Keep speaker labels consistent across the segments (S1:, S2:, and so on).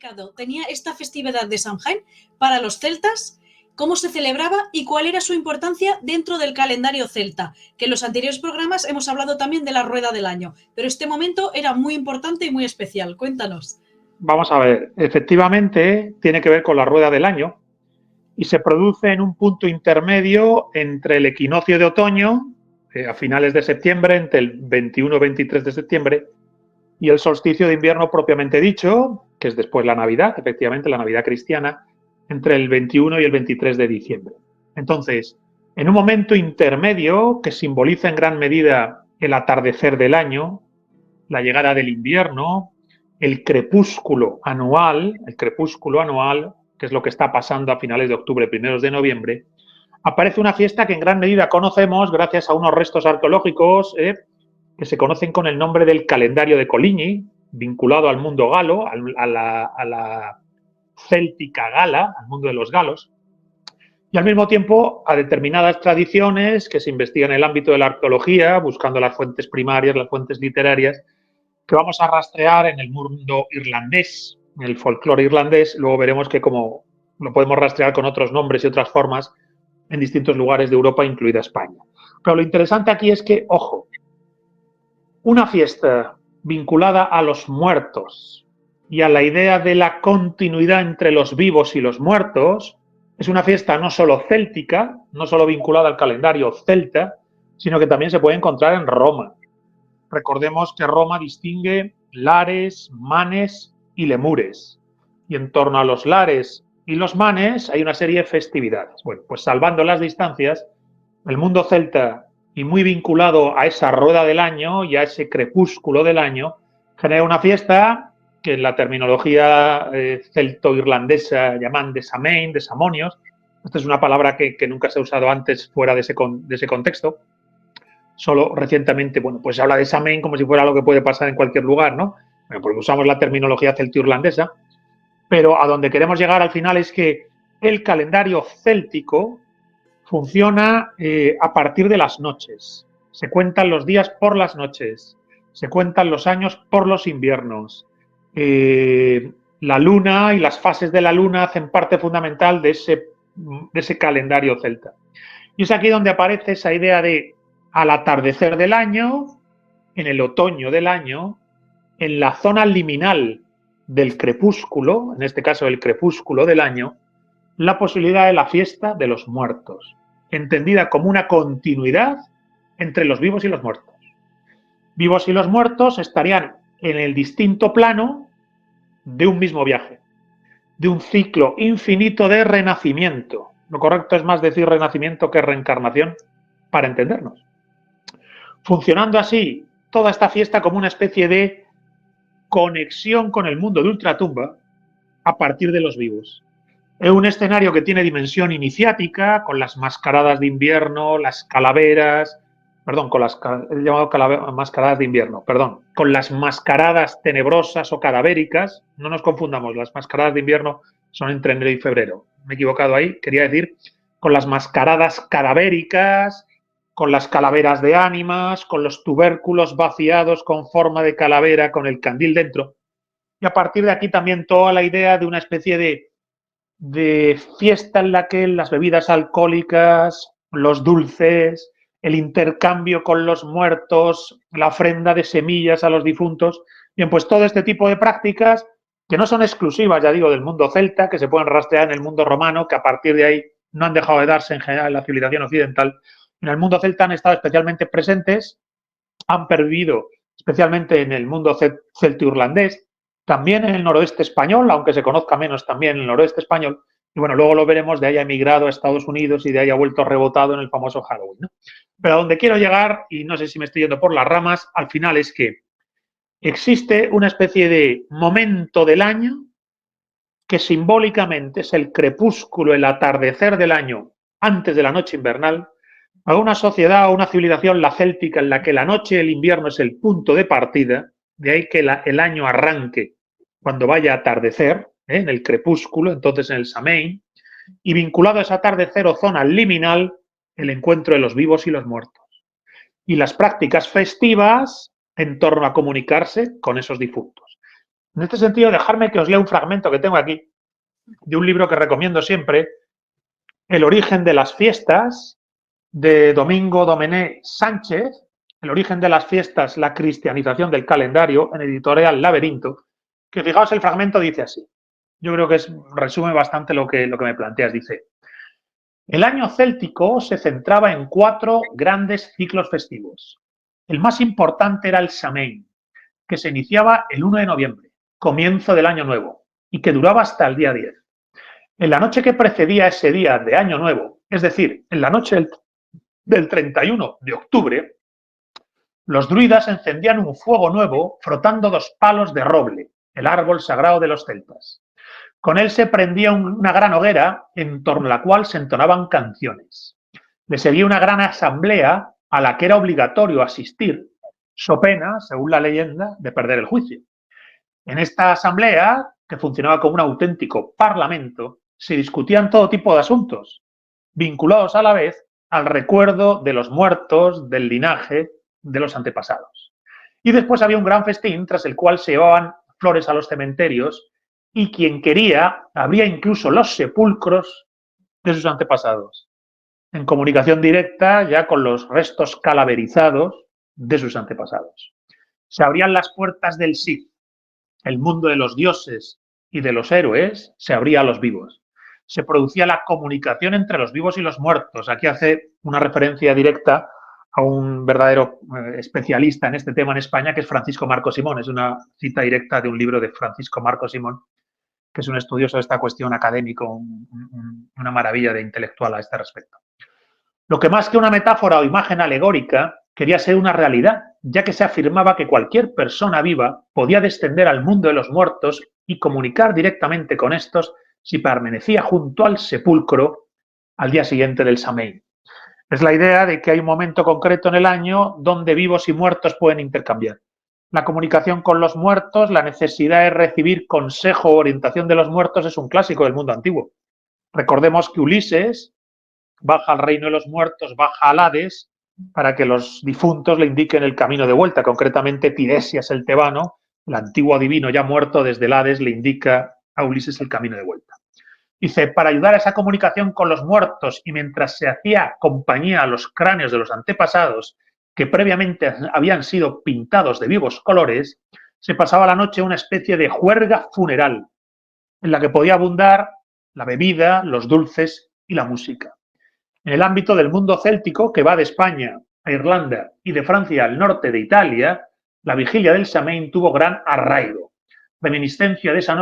S1: significado tenía esta festividad de Samhain para los celtas? ¿Cómo se celebraba y cuál era su importancia dentro del calendario celta? Que en los anteriores programas hemos hablado también de la rueda del año, pero este momento era muy importante y muy especial. Cuéntanos.
S2: Vamos a ver, efectivamente tiene que ver con la rueda del año y se produce en un punto intermedio entre el equinoccio de otoño, a finales de septiembre, entre el 21 y 23 de septiembre, y el solsticio de invierno propiamente dicho, que es después la Navidad, efectivamente la Navidad cristiana, entre el 21 y el 23 de diciembre. Entonces, en un momento intermedio que simboliza en gran medida el atardecer del año, la llegada del invierno, el crepúsculo anual, que es lo que está pasando a finales de octubre, primeros de noviembre, aparece una fiesta que en gran medida conocemos gracias a unos restos arqueológicos que se conocen con el nombre del calendario de Coligny, vinculado al mundo galo, a la céltica gala, al mundo de los galos, y al mismo tiempo a determinadas tradiciones que se investigan en el ámbito de la arqueología, buscando las fuentes primarias, las fuentes literarias, que vamos a rastrear en el mundo irlandés, en el folclore irlandés. Luego veremos que como lo podemos rastrear con otros nombres y otras formas en distintos lugares de Europa, incluida España. Pero lo interesante aquí es que, ojo, una fiesta vinculada a los muertos y a la idea de la continuidad entre los vivos y los muertos es una fiesta no solo céltica, no solo vinculada al calendario celta, sino que también se puede encontrar en Roma. Recordemos que Roma distingue lares, manes y lemures. Y en torno a los lares y los manes hay una serie de festividades. Bueno, pues salvando las distancias, el mundo celta y muy vinculado a esa rueda del año y a ese crepúsculo del año, genera una fiesta que en la terminología celto-irlandesa llaman de Samain, de Samonios. Esta es una palabra que nunca se ha usado antes fuera de ese contexto. Solo recientemente, bueno, pues se habla de Samain como si fuera algo que puede pasar en cualquier lugar, ¿no? Bueno, porque usamos la terminología celto-irlandesa, pero a donde queremos llegar al final es que el calendario céltico funciona a partir de las noches. Se cuentan los días por las noches, se cuentan los años por los inviernos. La luna y las fases de la luna hacen parte fundamental de ese calendario celta. Y es aquí donde aparece esa idea de al atardecer del año, en el otoño del año, en la zona liminal del crepúsculo, en este caso el crepúsculo del año, la posibilidad de la fiesta de los muertos, entendida como una continuidad entre los vivos y los muertos. Vivos y los muertos estarían en el distinto plano de un mismo viaje, de un ciclo infinito de renacimiento. Lo correcto es más decir renacimiento que reencarnación para entendernos. Funcionando así toda esta fiesta como una especie de conexión con el mundo de ultratumba a partir de los vivos. Es un escenario que tiene dimensión iniciática, con las mascaradas de invierno, las calaveras, perdón, con las he llamado mascaradas de invierno, perdón, con las mascaradas tenebrosas o cadavéricas. No nos confundamos, las mascaradas de invierno son entre enero y febrero. Me he equivocado ahí, quería decir con las mascaradas cadavéricas, con las calaveras de ánimas, con los tubérculos vaciados con forma de calavera con el candil dentro. Y a partir de aquí también toda la idea de una especie de fiesta en la que las bebidas alcohólicas, los dulces, el intercambio con los muertos, la ofrenda de semillas a los difuntos. Bien, pues todo este tipo de prácticas que no son exclusivas, ya digo, del mundo celta, que se pueden rastrear en el mundo romano, que a partir de ahí no han dejado de darse en general en la civilización occidental. En el mundo celta han estado especialmente presentes, han pervivido especialmente en el mundo celto-irlandés, también en el noroeste español, aunque se conozca menos también en el noroeste español, y bueno, luego lo veremos, de ahí ha emigrado a Estados Unidos y de ahí ha vuelto rebotado en el famoso Halloween, ¿no? Pero a donde quiero llegar, y no sé si me estoy yendo por las ramas, al final es que existe una especie de momento del año que simbólicamente es el crepúsculo, el atardecer del año antes de la noche invernal, a una sociedad o una civilización, la céltica, en la que la noche y el invierno es el punto de partida, de ahí que el año arranque cuando vaya a atardecer, en el crepúsculo, entonces en el Samain, y vinculado a ese atardecer o zona liminal, el encuentro de los vivos y los muertos. Y las prácticas festivas en torno a comunicarse con esos difuntos. En este sentido, dejadme que os lea un fragmento que tengo aquí de un libro que recomiendo siempre, El origen de las fiestas, de Domingo Domené Sánchez, El origen de las fiestas, la cristianización del calendario, en editorial Laberinto, que fijaos el fragmento dice así. Yo creo que resume bastante lo que me planteas. Dice, el año céltico se centraba en 4 grandes ciclos festivos. El más importante era el Samhain, que se iniciaba el 1 de noviembre, comienzo del año nuevo, y que duraba hasta el día 10. En la noche que precedía ese día de año nuevo, es decir, en la noche del 31 de octubre, los druidas encendían un fuego nuevo frotando 2 palos de roble, el árbol sagrado de los celtas. Con él se prendía una gran hoguera en torno a la cual se entonaban canciones. Le seguía una gran asamblea a la que era obligatorio asistir, so pena, según la leyenda, de perder el juicio. En esta asamblea, que funcionaba como un auténtico parlamento, se discutían todo tipo de asuntos, vinculados a la vez al recuerdo de los muertos, del linaje, de los antepasados. Y después había un gran festín tras el cual se llevaban flores a los cementerios y quien quería abría incluso los sepulcros de sus antepasados, en comunicación directa ya con los restos calaverizados de sus antepasados. Se abrían las puertas del Sith, el mundo de los dioses y de los héroes, se abría a los vivos. Se producía la comunicación entre los vivos y los muertos. Aquí hace una referencia directa a un verdadero especialista en este tema en España, que es Francisco Marco Simón. Es una cita directa de un libro de Francisco Marco Simón, que es un estudioso de esta cuestión académico, una maravilla de intelectual a este respecto. Lo que más que una metáfora o imagen alegórica quería ser una realidad, ya que se afirmaba que cualquier persona viva podía descender al mundo de los muertos y comunicar directamente con estos si permanecía junto al sepulcro al día siguiente del Samhain. Es la idea de que hay un momento concreto en el año donde vivos y muertos pueden intercambiar. La comunicación con los muertos, la necesidad de recibir consejo o orientación de los muertos es un clásico del mundo antiguo. Recordemos que Ulises baja al reino de los muertos, baja al Hades, para que los difuntos le indiquen el camino de vuelta. Concretamente, Tiresias el tebano, el antiguo adivino ya muerto desde el Hades, le indica a Ulises el camino de vuelta. Dice, para ayudar a esa comunicación con los muertos y mientras se hacía compañía a los cráneos de los antepasados que previamente habían sido pintados de vivos colores, se pasaba la noche una especie de juerga funeral en la que podía abundar la bebida, los dulces y la música. En el ámbito del mundo céltico, que va de España a Irlanda y de Francia al norte de Italia, la vigilia del Samhain tuvo gran arraigo. Reminiscencia de esa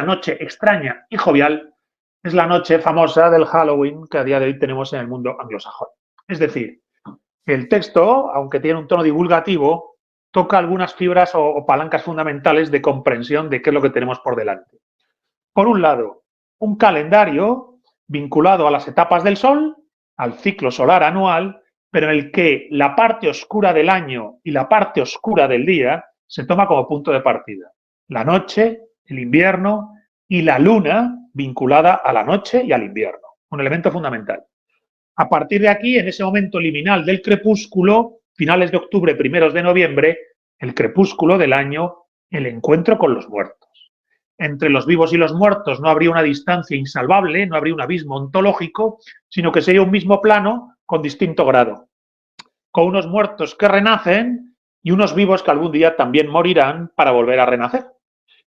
S2: noche extraña y jovial es la noche famosa del Halloween que a día de hoy tenemos en el mundo anglosajón. Es decir, el texto, aunque tiene un tono divulgativo, toca algunas fibras o palancas fundamentales de comprensión de qué es lo que tenemos por delante. Por un lado, un calendario vinculado a las etapas del Sol, al ciclo solar anual, pero en el que la parte oscura del año y la parte oscura del día se toma como punto de partida. La noche, el invierno y la luna vinculada a la noche y al invierno. Un elemento fundamental. A partir de aquí, en ese momento liminal del crepúsculo, finales de octubre, primeros de noviembre, el crepúsculo del año, el encuentro con los muertos. Entre los vivos y los muertos no habría una distancia insalvable, no habría un abismo ontológico, sino que sería un mismo plano con distinto grado, con unos muertos que renacen y unos vivos que algún día también morirán para volver a renacer.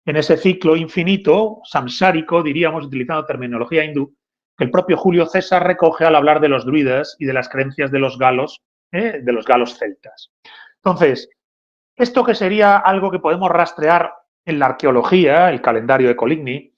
S2: En ese ciclo infinito, samsárico, diríamos, utilizando terminología hindú, que el propio Julio César recoge al hablar de los druidas y de las creencias de los galos celtas. Entonces, esto que sería algo que podemos rastrear en la arqueología, el calendario de Coligny,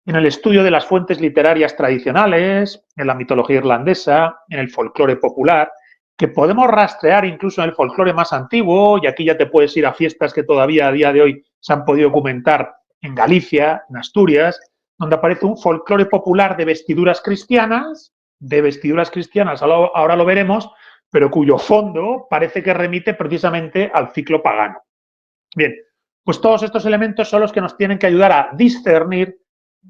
S2: en el estudio de las fuentes literarias tradicionales, en la mitología irlandesa, en el folclore popular, que podemos rastrear incluso en el folclore más antiguo, y aquí ya te puedes ir a fiestas que todavía a día de hoy se han podido documentar en Galicia, en Asturias, donde aparece un folclore popular de vestiduras cristianas, ahora lo veremos, pero cuyo fondo parece que remite precisamente al ciclo pagano. Bien, pues todos estos elementos son los que nos tienen que ayudar a discernir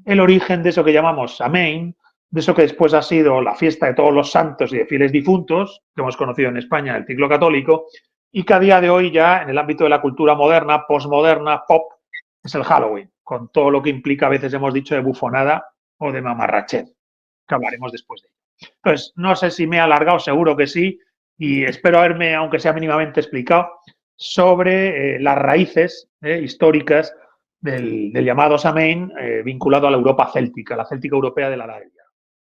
S2: el origen de eso que llamamos Samhain, de eso que después ha sido la fiesta de todos los santos y de fieles difuntos, que hemos conocido en España, el ciclo católico, y que a día de hoy ya en el ámbito de la cultura moderna, postmoderna, pop, es el Halloween, con todo lo que implica, a veces hemos dicho, de bufonada o de mamarrachez, que hablaremos después de ello. Entonces, no sé si me he alargado, seguro que sí, y espero haberme, aunque sea mínimamente, explicado sobre las raíces históricas del llamado Samhain vinculado a la Europa céltica, la céltica europea de la Edad Media.